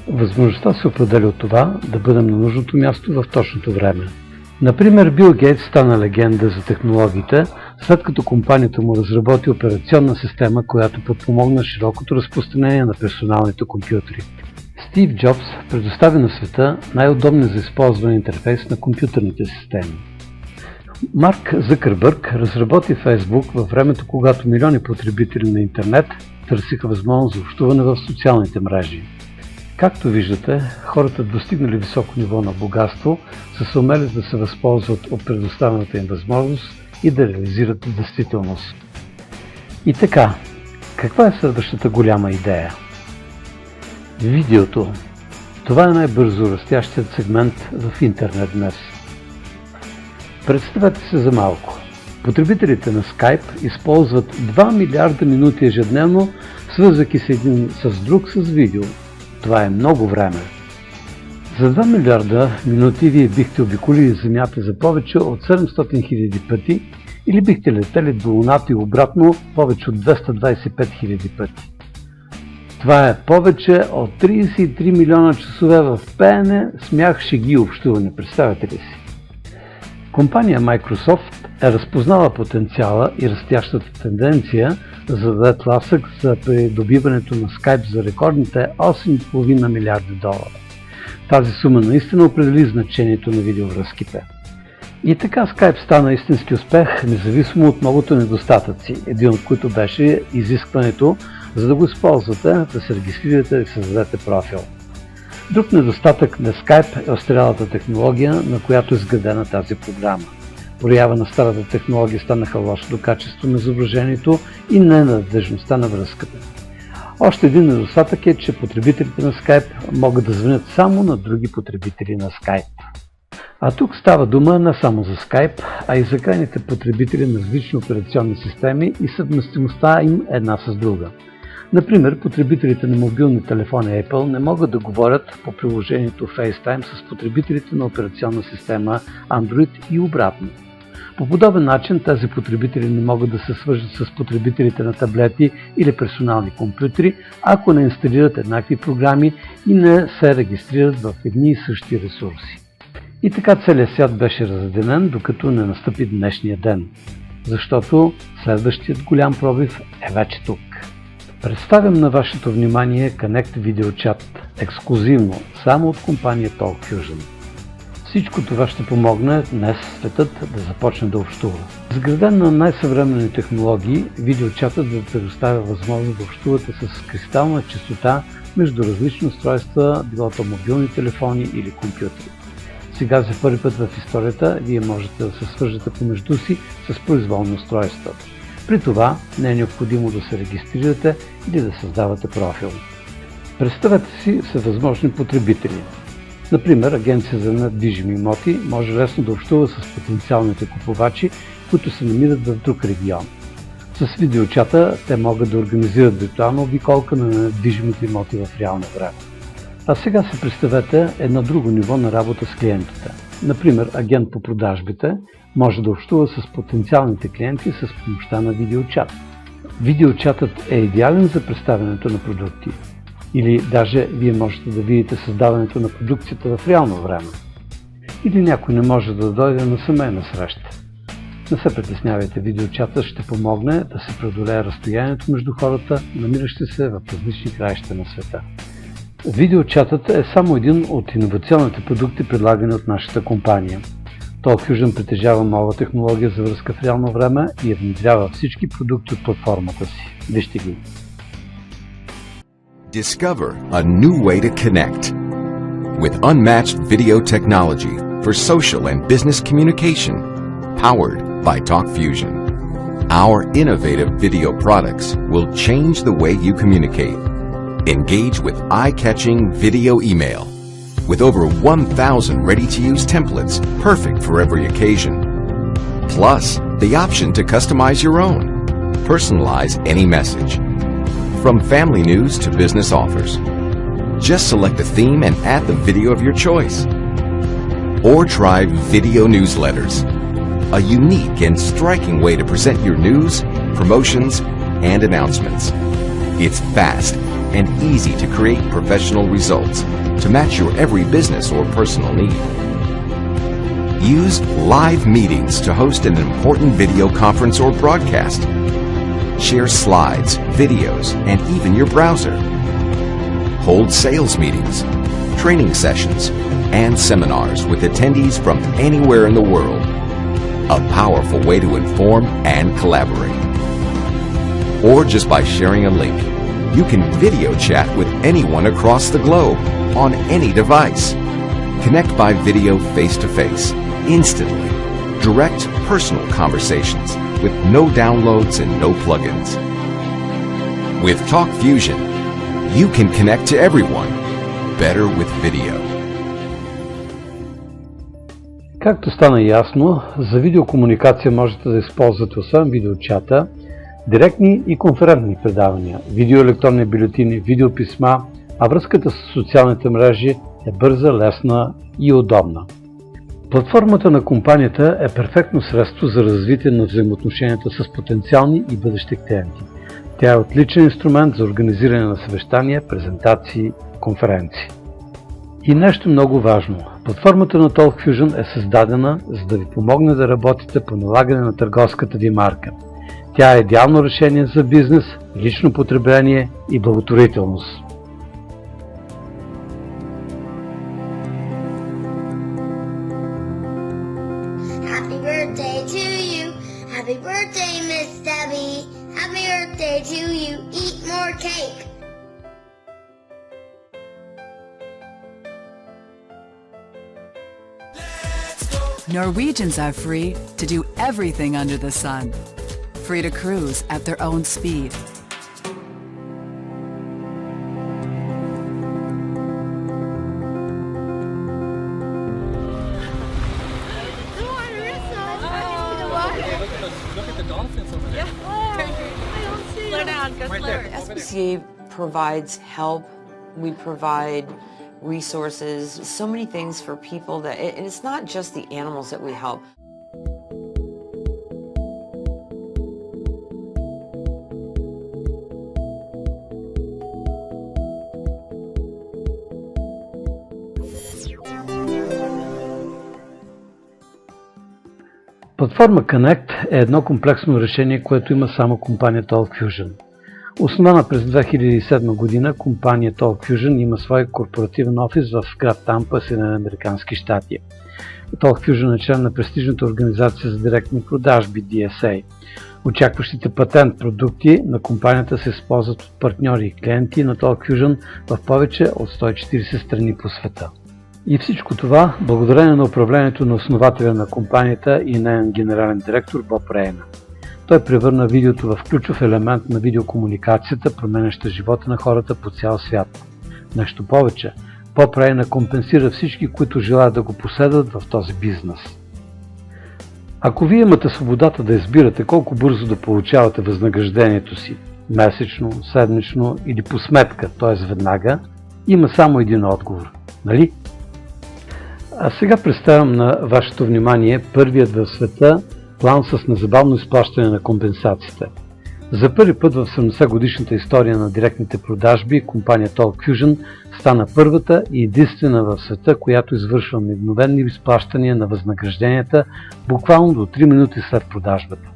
Възможността се определя от това да бъдем на нужното място в точното време. Например, Бил Гейтс стана легенда за технологиите, след като компанията му разработи операционна система, която подпомогна широкото разпространение на персоналните компютри. Стив Джобс предостави на света най-удобния за използване интерфейс на компютърните системи. Марк Закърбърг разработи Фейсбук във времето, когато милиони потребители на интернет търсиха възможност за общуване в социалните мрежи. Както виждате, хората, достигнали високо ниво на богатство, са съумели да се възползват от предоставената им възможност и да реализират действителност. И така, каква е следващата голяма идея? Видеото. Това е най-бързо растящият сегмент в интернет днес. Представете се за малко. Потребителите на Skype използват 2 милиарда минути ежедневно, свързвайки се един с друг с видео. Това е много време. За 2 милиарда минути вие бихте обиколили Земята за повече от 700 000 пъти или бихте летели до Луната и обратно повече от 225 000 пъти. Това е повече от 33 милиона часове в пеене, смях, шеги и общуване. Представете ли си? Компания Microsoft е разпознала потенциала и растящата тенденция да даде тласък за придобиването на Skype за рекордните 8,5 милиарда долара. Тази сума наистина определи значението на видеовръзките. И така Skype стана истински успех, независимо от многото недостатъци, един от които беше изискването, за да го използвате, да се регистрирате и създадете профил. Друг недостатък на Skype е остарялата технология, на която е изградена тази програма. Проява на старата технология станаха лошото качество на изображението и ненадежността на връзката. Още един недостатък е, че потребителите на Skype могат да звънят само на други потребители на Skype. А тук става дума не само за Skype, а и за крайните потребители на различни операционни системи и съвместимостта им една с друга. Например, потребителите на мобилни телефони Apple не могат да говорят по приложението FaceTime с потребителите на операционна система Android и обратно. По подобен начин тези потребители не могат да се свържат с потребителите на таблети или персонални компютри, ако не инсталират еднакви програми и не се регистрират в едни и същи ресурси. И така целият свят беше разделен, докато не настъпи днешния ден, защото следващият голям пробив е вече тук. Представям на вашето внимание Connect Video Chat, ексклузивно, само от компания TalkFusion. Всичко това ще помогне днес светът да започне да общува. Изграден на най-съвременни технологии, видеочатът ви предоставя възможност да общувате с кристална честота между различни устройства, било то мобилни телефони или компютри. Сега за първи път в историята вие можете да се свържете помежду си с произволни устройства. При това не е необходимо да се регистрирате или да създавате профил. Представете си всевъзможни потребители. Например, агенция за недвижими имоти може лесно да общува с потенциалните купувачи, които се намират в друг регион. С видеочата те могат да организират виртуална обиколка на недвижимите имоти в реално време. А сега си представете едно друго ниво на работа с клиентите. Например, агент по продажбите може да общува с потенциалните клиенти с помощта на видеочат. Видеочатът е идеален за представянето на продукти. Или даже вие можете да видите създаването на продукцията в реално време. Или някой не може да дойде на семейна среща. Не се притеснявайте, видеочатът ще помогне да се преодолее разстоянието между хората, намиращи се в различни краища на света. Видеочатът е само един от иновационните продукти, предлагани от нашата компания. TalkFusion притежава нова технология за връзка в реално време и я внедрява всички продукти от платформата си. Вижте ги. Discover a new way to connect with unmatched video technology for social and business communication, powered by TalkFusion. Our innovative video products will change the way you communicate. Engage with eye-catching video email with over 1,000 ready-to-use templates perfect for every occasion. Plus, the option to customize your own. Personalize any message. From family news to business offers. Just select a theme and add the video of your choice. Or try video newsletters, a unique and striking way to present your news, promotions, and announcements. It's fast, and easy to create professional results to match your every business or personal need. Use live meetings to host an important video conference or broadcast. Share slides, videos, and even your browser. Hold sales meetings, training sessions, and seminars with attendees from anywhere in the world. A powerful way to inform and collaborate. Or just by sharing a link, you can video chat with anyone across the globe on any device. Connect by video face-to-face, instantly. Direct personal conversations with no downloads and no plugins. With TalkFusion, you can connect to everyone better with video. Както стана ясно, за видеокомуникация можете да използвате освен видеочата, директни и конферентни предавания, видеоелектронни бюлетини, видеописма, а връзката с социалните мрежи е бърза, лесна и удобна. Платформата на компанията е перфектно средство за развитие на взаимоотношенията с потенциални и бъдещи клиенти. Тя е отличен инструмент за организиране на съвещания, презентации, конференции. И нещо много важно. Платформата на TalkFusion е създадена, за да ви помогне да работите по налагане на търговската ви марка. Тя е идеално решение за бизнес, лично потребление и благотворителност. Happy birthday to you. Happy birthday, Miss Debbie. Happy birthday to you. Eat more cake. Norwegians are free to do everything under the sun. Free to cruise at their own speed. Look at the dolphins over there. Slow down, go slower. SPCA provides help. We provide resources, so many things for people that, and it's not just the animals that we help. Платформа Connect е едно комплексно решение, което има само компания TalkFusion. Основана през 2007 година, компания TalkFusion има свой корпоративен офис в град Тампа, Съединени американски щати. TalkFusion е член на престижната организация за директни продажби DSA. Очакващите патент продукти на компанията се използват от партньори и клиенти на TalkFusion в повече от 140 страни по света. И всичко това благодарение на управлението на основателя на компанията и неин генерален директор Боб Рейна. Той превърна видеото в ключов елемент на видеокомуникацията, променяща живота на хората по цял свят. Нещо повече, Боб Рейна компенсира всички, които желаят да го последват в този бизнес. Ако вие имате свободата да избирате колко бързо да получавате възнаграждението си, месечно, седмично или по сметка, т.е. веднага, има само един отговор, нали? А сега представям на вашето внимание първият в света план с незабавно изплащане на компенсациите. За първи път в 70-годишната история на директните продажби, компания TalkFusion стана първата и единствена в света, която извършва мигновени изплащания на възнагражденията буквално до 3 минути след продажбата.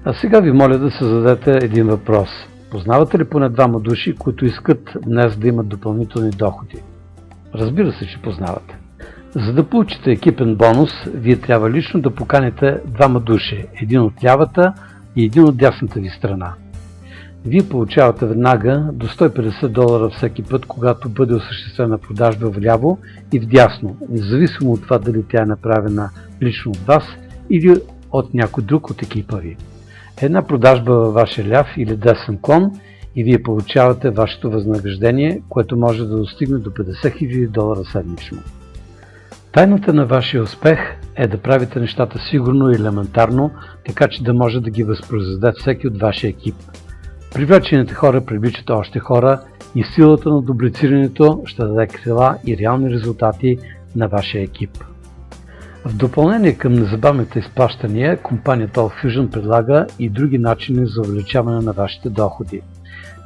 А сега ви моля да се зададете един въпрос. Познавате ли поне двама души, които искат днес да имат допълнителни доходи? Разбира се, че познавате. За да получите екипен бонус, вие трябва лично да поканите двама души, един от лявата и един от дясната ви страна. Вие получавате веднага до $150 всеки път, когато бъде осъществена продажба вляво и вдясно, независимо от това дали тя е направена лично от вас или от някой друг от екипа ви. Една продажба във вашия ляв или десен клон и вие получавате вашето възнаграждение, което може да достигне до $50,000 седмично. Тайната на вашия успех е да правите нещата сигурно и елементарно, така че да може да ги възпроизведе всеки от вашия екип. Привлечените хора привличат още хора и силата на дублицирането ще даде крила и реални резултати на вашия екип. В допълнение към незабавните изплащания, компания TalkFusion предлага и други начини за увеличаване на вашите доходи.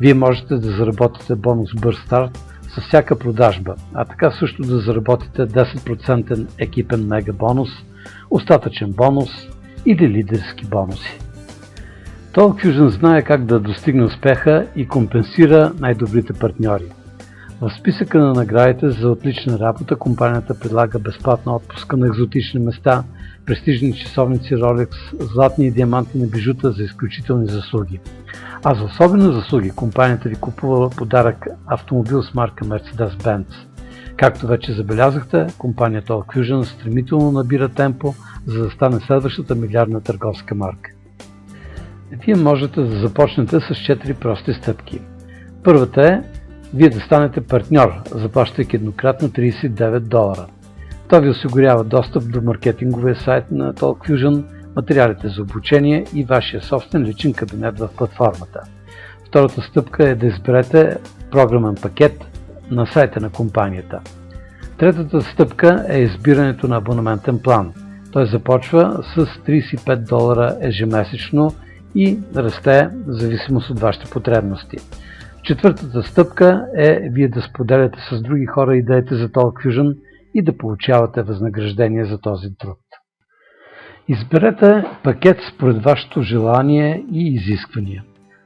Вие можете да заработите бонус бърз старт с всяка продажба, а така също да заработите 10% екипен мега бонус, остатъчен бонус или лидерски бонуси. TalkFusion знае как да достигне успеха и компенсира най-добрите партньори. В списъка на наградите за отлична работа компанията предлага безплатна отпуска на екзотични места, престижни часовници Rolex, златни и диамантни бижута за изключителни заслуги. А за особени заслуги компанията ви купува подарък автомобил с марка Mercedes-Benz. Както вече забелязахте, компанията TalkFusion стремително набира темпо, за да стане следващата милиардна търговска марка. Вие можете да започнете с 4 прости стъпки. Първата е вие да станете партньор, заплащайки еднократно $39. Това ви осигурява достъп до маркетинговия сайт на TalkFusion, материалите за обучение и вашия собствен личен кабинет в платформата. Втората стъпка е да изберете програмен пакет на сайта на компанията. Третата стъпка е избирането на абонаментен план. Той започва с $35 ежемесечно и расте в зависимост от вашите потребности. Четвъртата стъпка е вие да споделяте с други хора идеите за TalkFusion и да получавате възнаграждение за този труд. Изберете пакет според вашето желание и изисквания.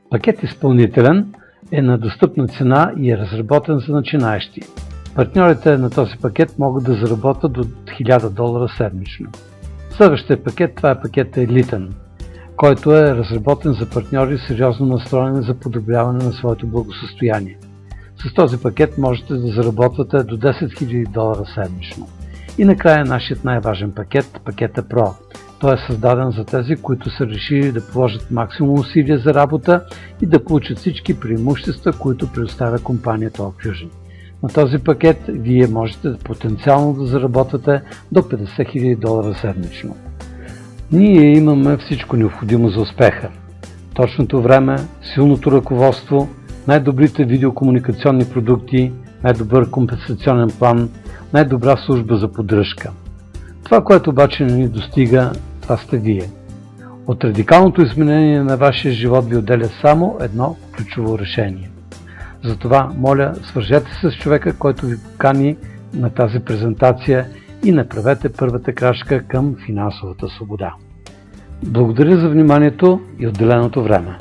Пакет изпълнителен е на достъпна цена и е разработен за начинаещи. Партньорите на този пакет могат да заработят до $1000 седмично. Следващия пакет, това е пакет елитен, който е разработен за партньори сериозно настроени за подобряване на своето благосъстояние. С този пакет можете да заработвате до $10,000 седмично. И накрая нашият най-важен пакет, пакета Pro. Той е създаден за тези, които са решили да положат максимум усилия за работа и да получат всички преимущества, които предоставя компанията TalkFusion. На този пакет вие можете потенциално да заработвате до $50,000 седмично. Ние имаме всичко необходимо за успеха. Точното време, силното ръководство, най-добрите видеокомуникационни продукти, най-добър компенсационен план, най-добра служба за поддръжка. Това, което обаче не ни достига, това сте вие. От радикалното изменение на вашия живот ви отделя само едно ключово решение. Затова, моля, свържете се с човека, който ви покани на тази презентация и направете първата крачка към финансовата свобода. Благодаря за вниманието и отделеното време.